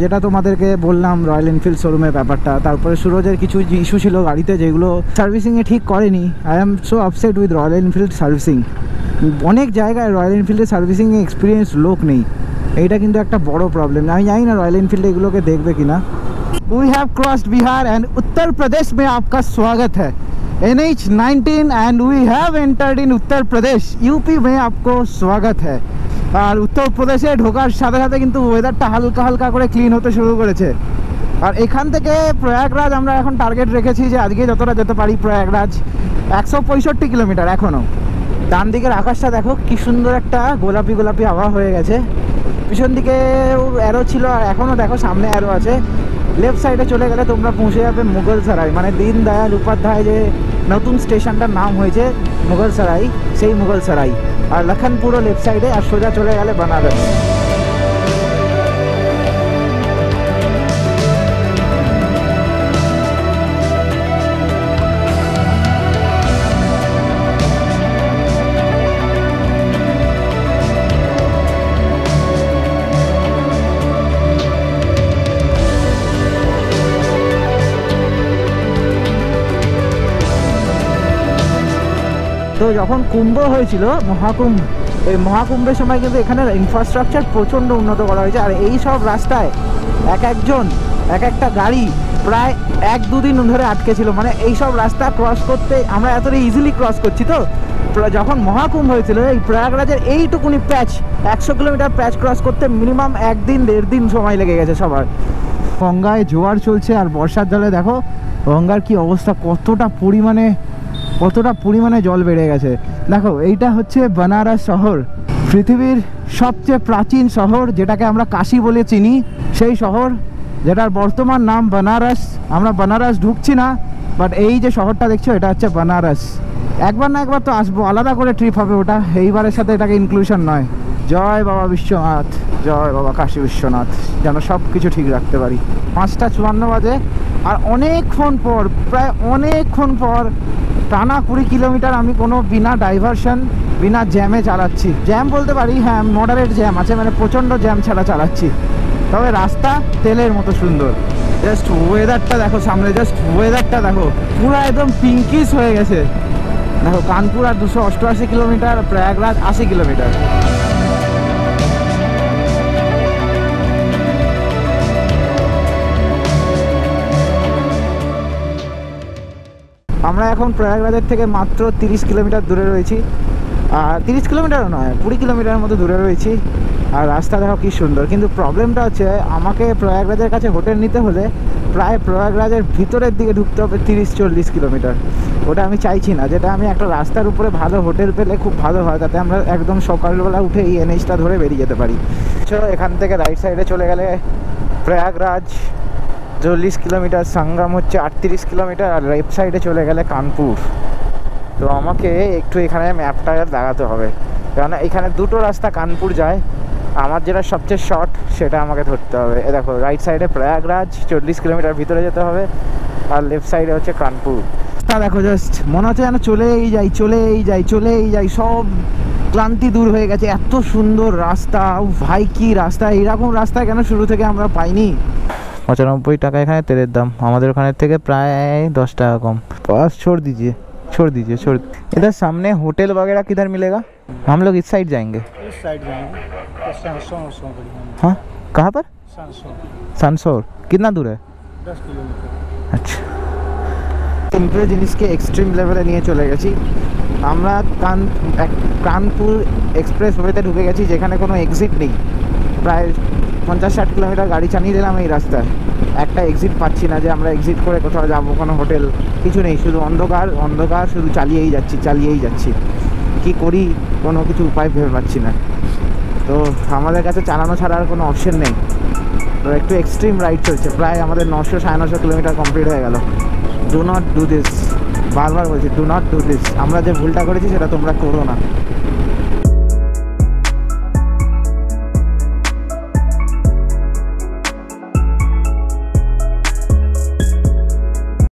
যেটা তোমাদেরকে বললাম রয়্যাল এনফিল্ড শোরুমের ব্যাপারটা, তারপরে সুরজের কিছু ইস্যু ছিল গাড়িতে যেগুলো সার্ভিসিংয়ে ঠিক করেনি। I am so upset with royal Enfield servicing. অনেক জায়গায় রয়্যাল এনফিল্ডের সার্ভিসিংয়ে এক্সপিরিয়েন্স লোক নেই, এইটা কিন্তু একটা বড় প্রবলেম। আমি জানি না রয়্যাল এনফিল্ড এগুলোকে দেখবে কিনা। We have crossed Bihar and Uttar Pradesh में आपका स्वागत है। NH-19 and we have entered in Uttar Pradesh. UP में आपको स्वागत है। আর উত্তর প্রদেশে ঢোকার সাথে সাথে কিন্তু ওয়েদারটা হালকা হালকা করে ক্লিন হতে শুরু করেছে। আর এখান থেকে প্রয়াগরাজ আমরা এখন টার্গেট রেখেছি যে আজকে যতটা যেতে পারি প্রয়াগরাজ 165 কিলোমিটার এখনও। ডান দিকের আকাশটা দেখো কি সুন্দর একটা গোলাপি গোলাপি হাওয়া হয়ে গেছে। পিছন দিকে অ্যারো ছিল আর এখনও দেখো সামনে অ্যারো আছে। লেফট সাইডে চলে গেলে তোমরা পৌঁছে যাবে মুঘলসরাই, মানে দীনদয়াল উপাধ্যায় যে নতুন স্টেশনটার নাম হয়েছে মুঘলসরাই, সেই মুঘলসরাই। আর লখনপুরও লেফট সাইডে, আর সোজা চলে গেলে বানারস। তো যখন কুম্ভ হয়েছিল মহাকুম্ভ, এই মহাকুম্ভের সময় কিন্তু এখানের ইনফ্রাস্ট্রাকচার প্রচণ্ড উন্নত করা হয়েছে। আর এই সব রাস্তায় একজন এক একটা গাড়ি প্রায় 1-2 দিন ধরে আটকে ছিল। মানে এই সব রাস্তা ক্রস করতে আমরা এতটা ইজিলি ক্রস করছি। তো যখন মহাকুম্ভ হয়েছিল এই প্রয়াগরাজের এইটুকুনি প্যাচ 100 কিলোমিটার প্যাচ ক্রস করতে মিনিমাম 1-1.5 দিন সময় লেগে গেছে সবার। গঙ্গায় জোয়ার চলছে আর বর্ষার জলে দেখো গঙ্গার কি অবস্থা, কতটা পরিমাণে জল বেড়ে গেছে। দেখো এইটা হচ্ছে বানারস শহর, পৃথিবীর সবচেয়ে প্রাচীন শহর, যেটাকে আমরা কাশী বলে চিনি, সেই শহর যেটার বর্তমান নাম বানারস। আমরা বানারস ঢুকছি না, বাট এই যে শহরটা দেখছো এটা হচ্ছে বানারস। একবার না একবার তো আসবো, আলাদা করে ট্রিপ হবে ওটা, এইবারের সাথে এটাকে ইনক্লুশন নয়। জয় বাবা বিশ্বনাথ, জয় বাবা কাশী বিশ্বনাথ, যেন সব কিছু ঠিক রাখতে পারি। 5:54 বাজে আর প্রায় অনেকক্ষণ পর টানা 20 কিলোমিটার আমি কোনো বিনা ডাইভারশন বিনা জ্যামে চালাচ্ছি। জ্যাম বলতে পারি, হ্যাঁ মডারেট জ্যাম আছে, মানে প্রচণ্ড জ্যাম ছাড়া চালাচ্ছি। তবে রাস্তা তেলের মতো সুন্দর। জাস্ট ওয়েদারটা দেখো, সামনে জাস্ট ওয়েদারটা দেখো, পুরো একদম পিঙ্কিশ হয়ে গেছে। দেখো কানপুর আর 288 কিলোমিটার, প্রয়াগরাজ 80 কিলোমিটার। আমরা এখন প্রয়াগরাজের থেকে মাত্র 30 কিলোমিটার দূরে রয়েছি। আর 30 কিলোমিটারও নয়, 20 কিলোমিটারের মতো দূরে রয়েছি। আর রাস্তা দেখো কি সুন্দর, কিন্তু প্রবলেমটা হচ্ছে আমাকে প্রয়াগরাজের কাছে হোটেল নিতে হলে প্রায় প্রয়াগরাজের ভিতরের দিকে ঢুকতে হবে 30-40 কিলোমিটার। ওটা আমি চাইছি না। যেটা আমি একটা রাস্তার উপরে ভালো হোটেল পেলে খুব ভালো হয়, তাতে আমরা একদম সকালবেলা উঠে এই এনএইচটা ধরে বেরিয়ে যেতে পারি। চলো এখান থেকে রাইট সাইডে চলে গেলে প্রয়াগরাজ 40 কিলোমিটার, সঙ্গম হচ্ছে 38 কিলোমিটার, আর লেফট সাইডে চলে গেলে কানপুর। তো আমাকে একটু এখানে ম্যাপটা লাগাতে হবে, কারণ এখানে দুটো রাস্তা কানপুর যায়। আমার যেটা সবচেয়ে শর্ট সেটা আমাকে ধরতে হবে। এ দেখো রাইট সাইডে প্রয়াগরাজ 40 কিলোমিটার ভিতরে যেতে হবে, আর লেফট সাইডে হচ্ছে কানপুর। তা দেখো জাস্ট মনে হচ্ছে যেন চলেই যাই, সব ক্লান্তি দূর হয়ে গেছে। এত সুন্দর রাস্তা, ভাই কি রাস্তা, এইরকম রাস্তা কেন শুরু থেকে আমরা পাইনি। 95 টাকা এখানে তেলের দাম, আমাদের ওখানের থেকে প্রায় 10 টাকা কম। बस छोड़ दीजिए इधर सामने होटल वगैरह किधर मिलेगा? हम लोग इस साइड जाएंगे। हाँ कहाँ पर? सनसोर। कितना दूर है? 10 किलोमीटर। আচ্ছা, সিম্পল জিনিসকে এক্সট্রিম লেভেলে নিয়ে চলে গেছি আমরা। কানপুর এক্সপ্রেস ওয়েতে ঢুকে গেছি, যেখানে কোনো এক্সিট নেই। প্রায় 50-60 কিলোমিটার গাড়ি চালিয়ে দিলাম এই রাস্তায়, একটা এক্সিট পাচ্ছি না যে আমরা এক্সিট করে কোথাও যাবো, কোনো হোটেল কিছু নেই, শুধু অন্ধকার, শুধু চালিয়েই যাচ্ছি। কি করি কোনো কিছু উপায় ভেবে পাচ্ছি না। তো আমাদের কাছে চালানো ছাড়া আর কোনো অপশন নেই। তো একটু এক্সট্রিম রাইড চলছে, প্রায় আমাদের 900-950 কিলোমিটার কমপ্লিট হয়ে গেল। ডু নট ডু দিস, বারবার বলছি ডু নট ডু দিস। আমরা যে ভুলটা করেছি সেটা তোমরা করো না।